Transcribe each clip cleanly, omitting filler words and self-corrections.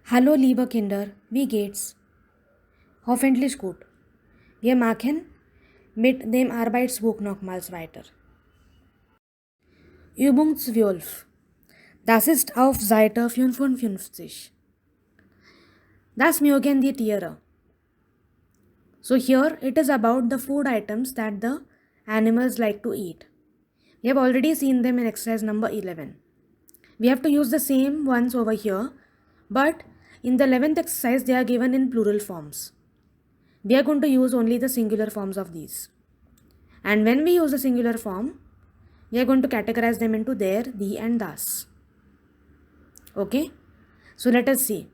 Hallo, liebe Kinder, wie geht's? Hoffentlich gut. Wir machen mit dem Arbeitsbuch nochmals weiter. Übung 12. Das ist auf Seite 55. Das mögen die Tiere. So here it is about the food items that the animals like to eat. We have already seen them in exercise number 11. We have to use the same ones over here, but in the 11th exercise they are given in plural forms. We are going to use only the singular forms of these. And when we use the singular form, we are going to categorize them into their, thee and das. Okay? So let us see.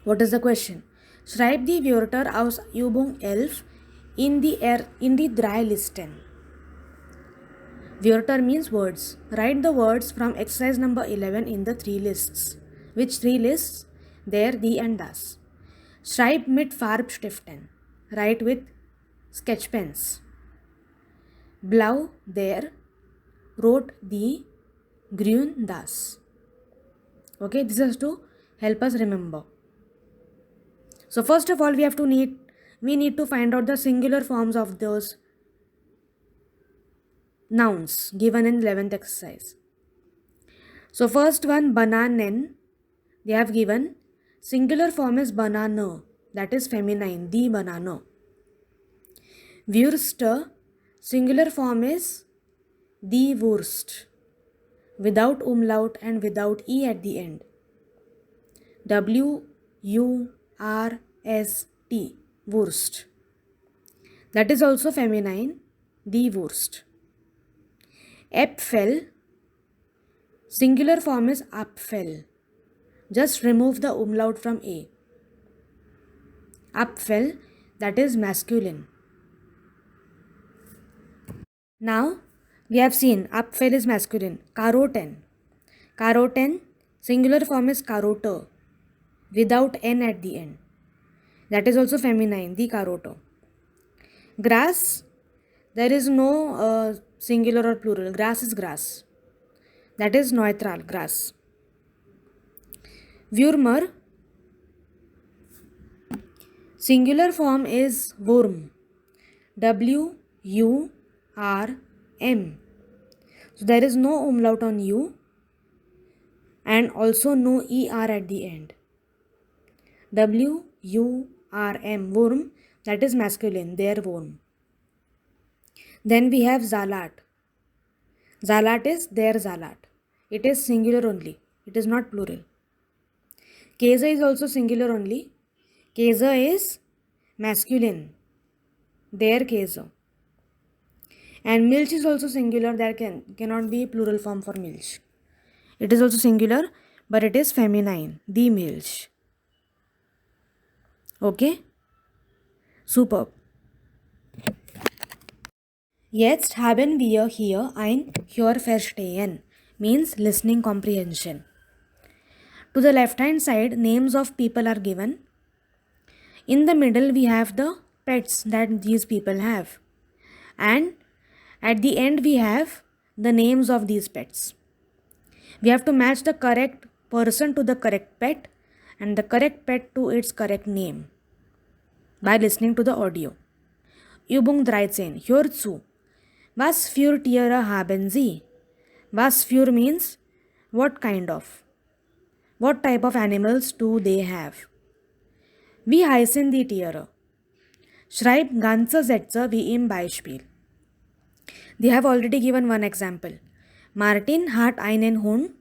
What is the question? Schreib die Wörter aus Übung 11 in die drei Listen. Wörter means words. Write the words from exercise number 11 in the three lists. Which three lists? There, thee and das. Schreib mit Farbstiften. Write with sketch pens. Blau, there. Rot, die. Grün, das. Okay, this is to help us remember. So first of all, we need to find out the singular forms of those nouns given in 11th exercise. So first one, bananen, they have given singular form is banana, that is feminine, die banana. Würste, singular form is die Wurst, without umlaut and without e at the end. W-U-R-S-T, Wurst. That is also feminine, die Wurst. Äpfel, singular form is Apfel. Just remove the umlaut from A. Apfel, that is masculine. Now, we have seen Apfel is masculine. Karoten. Karoten, singular form is Karote, without N at the end. That is also feminine, the Karoto. Grass, there is no singular or plural. Grass is grass. That is neutral, grass. Würmer, singular form is worm. W-U-R-M. So there is no umlaut on U and also no ER at the end. W-U-R-M, worm, that is masculine, their worm. Then we have Zalat. Zalat is their Zalat. It is singular only. It is not plural. Käse is also singular only. Käse is masculine. Their Käse. And Milch is also singular. There cannot be plural form for Milch. It is also singular, but it is feminine. Die Milch. Okay? Superb. Jetzt haben wir hier ein Hörverstehen, means listening comprehension. To the left hand side, names of people are given. In the middle, we have the pets that these people have. And at the end, we have the names of these pets. We have to match the correct person to the correct pet and the correct pet to its correct name by listening to the audio. Übung 13. Hör zu. Was für Tiere haben Sie? Was für means what kind of. What type of animals do they have? Wie heißen die Tiere? Schreib ganze Sätze wie im Beispiel. They have already given one example. Martin hat einen Hund.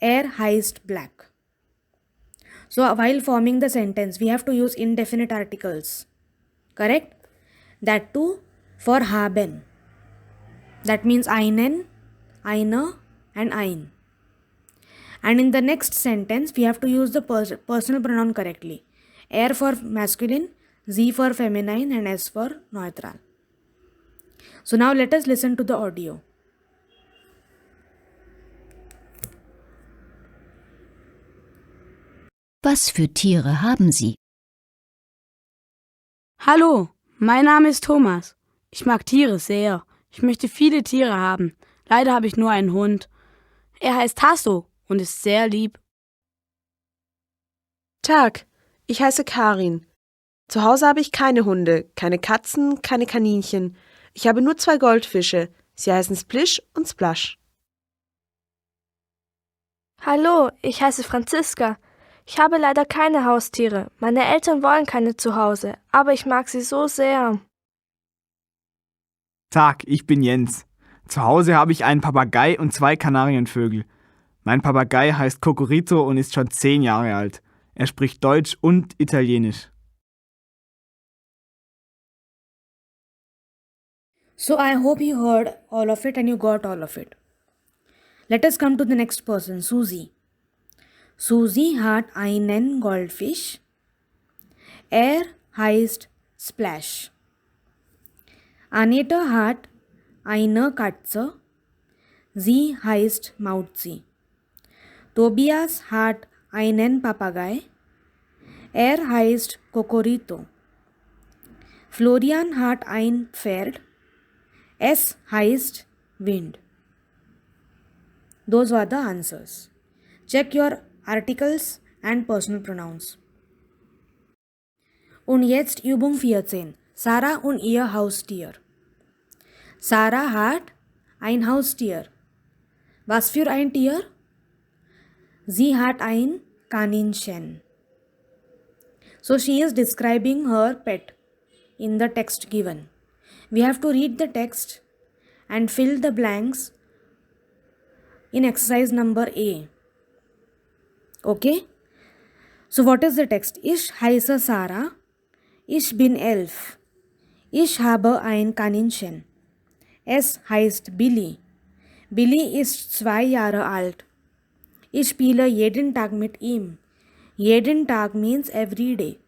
Heißt Black. So while forming the sentence, we have to use indefinite articles. Correct? That too for haben. That means einen, eine and ein. And in the next sentence, we have to use the personal pronoun correctly. For masculine, sie for feminine and s for neutral. So now let us listen to the audio. Was für Tiere haben Sie? Hallo, mein Name ist Thomas. Ich mag Tiere sehr. Ich möchte viele Tiere haben. Leider habe ich nur einen Hund. Er heißt Tasso und ist sehr lieb. Tag, ich heiße Karin. Zu Hause habe ich keine Hunde, keine Katzen, keine Kaninchen. Ich habe nur 2 Goldfische. Sie heißen Splish und Splash. Hallo, ich heiße Franziska. Ich habe leider keine Haustiere. Meine Eltern wollen keine zu Hause, aber ich mag sie so sehr. Tag, ich bin Jens. Zu Hause habe ich einen Papagei und 2 Kanarienvögel. Mein Papagei heißt Cocorito und ist schon 10 Jahre alt. Er spricht Deutsch und Italienisch. So I hope you heard all of it and you got all of it. Let us come to the next person, Susie. Susie hat einen Goldfisch. Er heißt Splash. Aneta hat eine Katze. Sie heißt Mauzi. Tobias hat einen Papagei. Er heißt Cocorito. Florian hat ein Pferd. Es heißt Wind. Those were the answers. Check your articles and personal pronouns. Und jetzt Übung 14. Sarah und ihr Haustier. Sarah hat ein Haustier. Was für ein Tier? Sie hat ein Kaninchen. So she is describing her pet in the text given. We have to read the text and fill the blanks in exercise number A. Okay? So what is the text? Ich heiße Sarah. Ich bin 11. Ich habe ein Kaninchen. Es heißt Billy. Billy ist 2 Jahre alt. Ich spiele jeden Tag mit ihm. Jeden Tag means every day.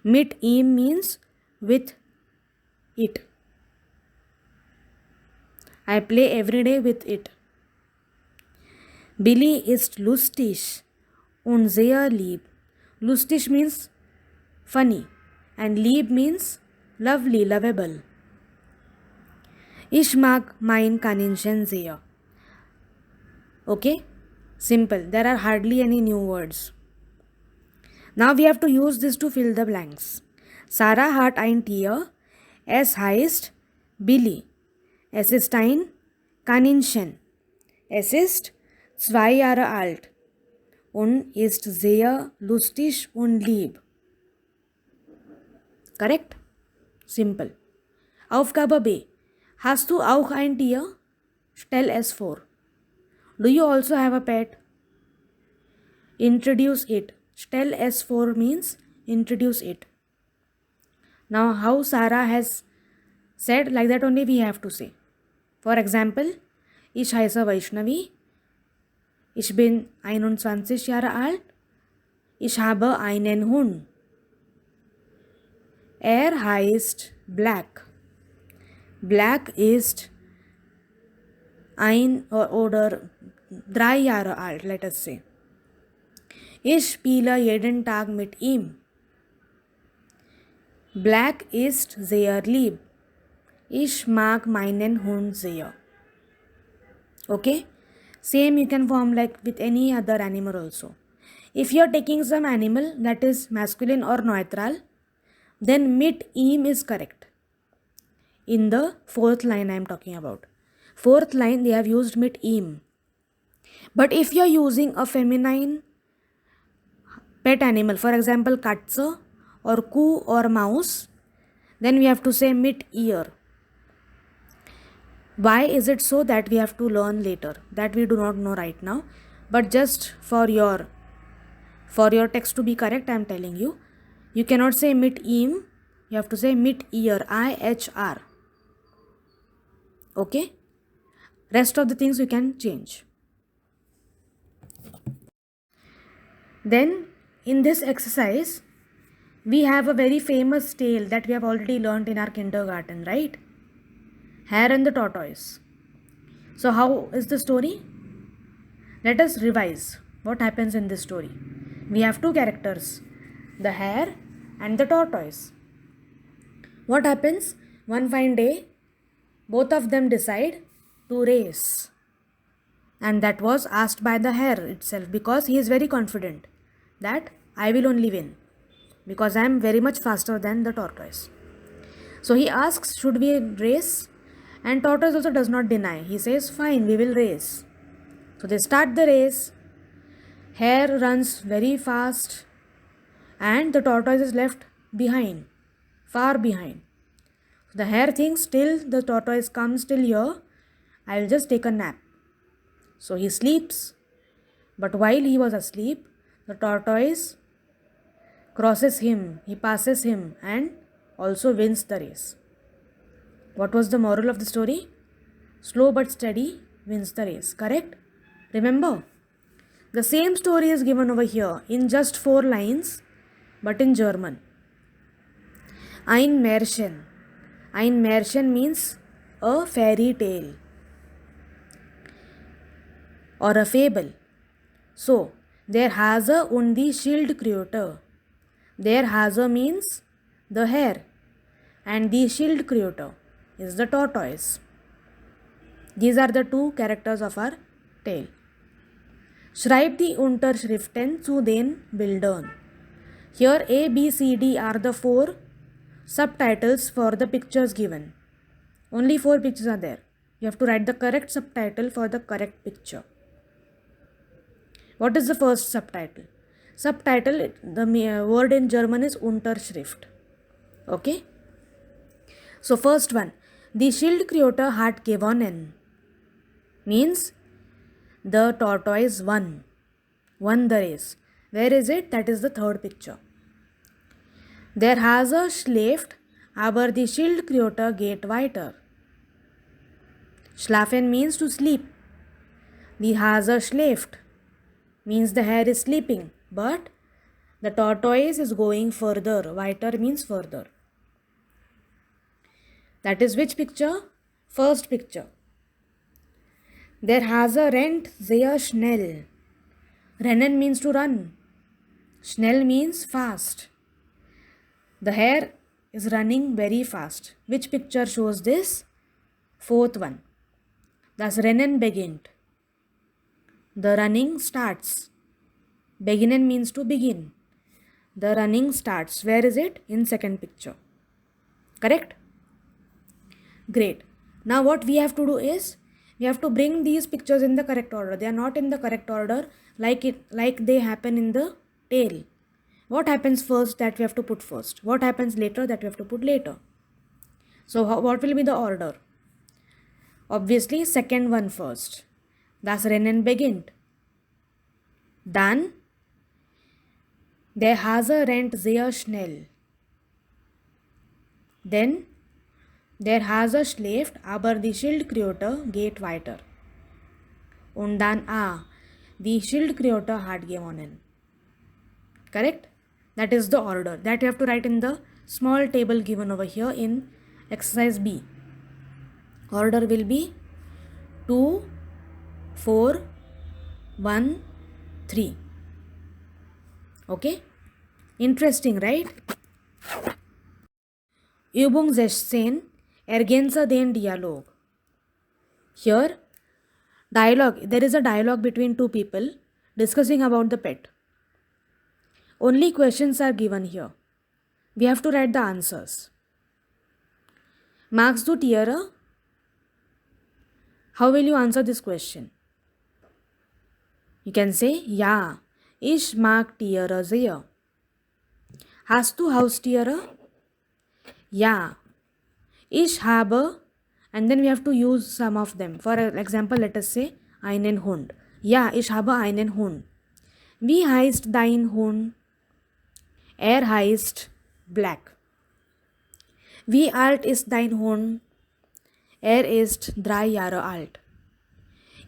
Mit ihm means with it. I play every day with it. Billy ist lustig und sehr lieb. Lustig means funny and lieb means lovely, lovable. Ich mag mein Kaninchen sehr. Okay? Simple. There are hardly any new words. Now we have to use this to fill the blanks. Sarah hat ein Tier. Es heißt Billy. Es ist ein Kaninchen. Es ist 2 Jahre alt und ist sehr lustig und lieb. Correct? Simple. Aufgabe B. Hast du auch ein Tier? Stell es vor. Do you also have a pet? Introduce it. Stell es vor means introduce it. Now how Sarah has said, like that only we have to say. For example, ich heiße Vaishnavi. Ich bin 21 Jahre alt. Ich habe einen Hund. Er heißt Black. Black ist 1 oder 3 Jahre alt, let us say. Ich spiele jeden Tag mit ihm. Black ist sehr lieb. Ich mag meinen Hund sehr. Okay? Same you can form like with any other animal also. If you are taking some animal that is masculine or neutral, then mit ihm is correct. In the 4th line I am talking about. 4th line they have used mit ihm. But if you are using a feminine pet animal, for example Katze or Kuh or mouse, then we have to say mit ihr. Why is it so? That we have to learn later. That we do not know right now. But just for your text to be correct, I am telling you. You cannot say mit ihm. You have to say mit ihr. IHR. Okay? Rest of the things you can change. Then in this exercise, we have a very famous tale that we have already learnt in our kindergarten, right? Hare and the Tortoise. So how is the story? Let us revise what happens in this story. We have 2 characters, the hare and the tortoise. What happens? One fine day, both of them decide to race. And that was asked by the hare itself because he is very confident that I will only win because I am very much faster than the tortoise. So he asks, should we race? And tortoise also does not deny. He says, fine, we will race. So they start the race. Hare runs very fast and the tortoise is left behind, far behind. So the hare thinks, till the tortoise comes till here, I will just take a nap. So he sleeps. But while he was asleep, the tortoise crosses him, he passes him and also wins the race. What was the moral of the story? Slow but steady wins the race, correct? Remember, the same story is given over here in just 4 lines, but in German. Ein Märchen. Ein Märchen means a fairy tale or a fable. So, der Hase und die Schildkröte. Der Hase means the hare and die Schildkröte is the tortoise. These are the 2 characters of our tale. Schreib die Unterschriften zu den Bildern. Here A, B, C, D are the 4 subtitles for the pictures given. Only 4 pictures are there. You have to write the correct subtitle for the correct picture. What is the first subtitle? Subtitle, the word in German is Unterschrift. Okay? So first one, die Schildkröte hat gewonnen. Means the tortoise won the race. Where is it? That is the third picture. Der Hase schläft, aber die Schildkröte geht weiter. Schlafen means to sleep. Die Hase schläft means the hare is sleeping, but the tortoise is going further. Weiter means further. That is which picture? First picture. Der Hase rennt sehr schnell. Rennen means to run. Schnell means fast. The hare is running very fast. Which picture shows this? Fourth one. Das Rennen beginnt. The running starts. Beginnen means to begin. The running starts. Where is it? In second picture. Correct? Great. Now what we have to do is, we have to bring these pictures in the correct order. They are not in the correct order like they happen in the tale. What happens first, that we have to put first. What happens later, that we have to put later. So what will be the order? Obviously second one first. Das Rennen beginnt. Dann der Hase rennt sehr schnell. Then der Hase schläft, aber die Schildkröte geht weiter. Und dann die Schildkröte hat gewonnen. Correct? That is the order. That you have to write in the small table given over here in exercise B. Order will be 2, 4, 1, 3. Okay? Interesting, right? Übung 16. Ergänze den Dialog. Here, there is a dialogue between 2 people discussing about the pet. Only questions are given here. We have to write the answers. Magst du Tiere? How will you answer this question? You can say, ja, ich mag Tiere sehr. Hast du Haustiere? Ja, ich habe, and then we have to use some of them. For example, let us say einen Hund. Ja, ich habe einen Hund. Wie heißt dein Hund? Er heißt Black. Wie alt ist dein Hund? Er ist 3 Jahre alt.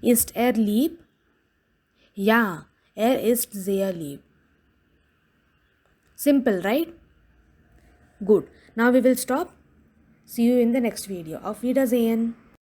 Ist er lieb? Ja, er ist sehr lieb. Simple, right? Good. Now we will stop. See you in the next video. Auf Wiedersehen.